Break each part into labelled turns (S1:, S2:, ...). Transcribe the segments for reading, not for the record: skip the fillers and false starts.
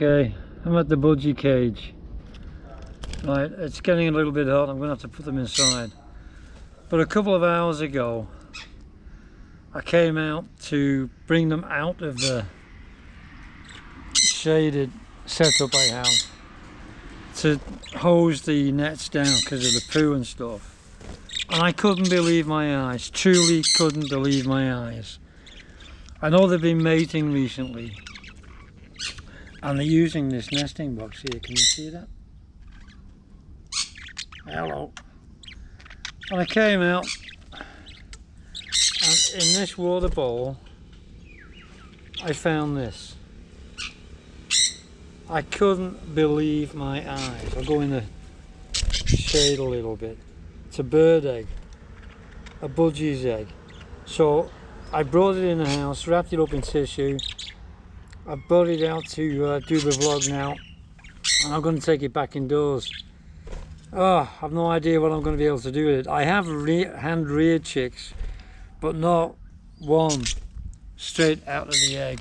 S1: Okay, I'm at the budgie cage. Right, it's getting a little bit hot. I'm going to have to put them inside. But a couple of hours ago, I came out to bring them out of the shaded setup I have to hose the nets down because of the poo and stuff. And I couldn't believe my eyes, truly couldn't believe my eyes. I know they've been mating recently and they're using this nesting box here, can you see that? Hello. And I came out and in this water bowl I found this. I couldn't believe my eyes. I'll go in the shade a little bit. It's a bird egg, a Budgies egg. So I brought it in the house, wrapped it up in tissue. I brought it out to do the vlog now, and I'm going to take it back indoors. Oh, I've no idea what I'm going to be able to do with it. I have hand-reared chicks, but not one straight out of the egg.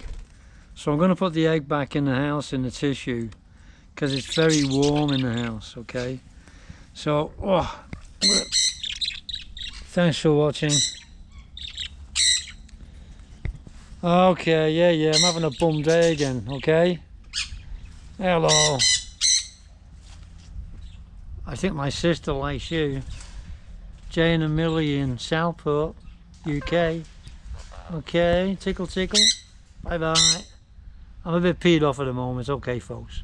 S1: So I'm going to put the egg back in the house in the tissue because it's very warm in the house, okay? So, thanks for watching. Okay, yeah, I'm having a bum day again, okay? Hello. I think my sister likes you. Jane and Millie in Southport, UK. Okay, tickle tickle. Bye bye. I'm a bit peed off at the moment. Okay, folks.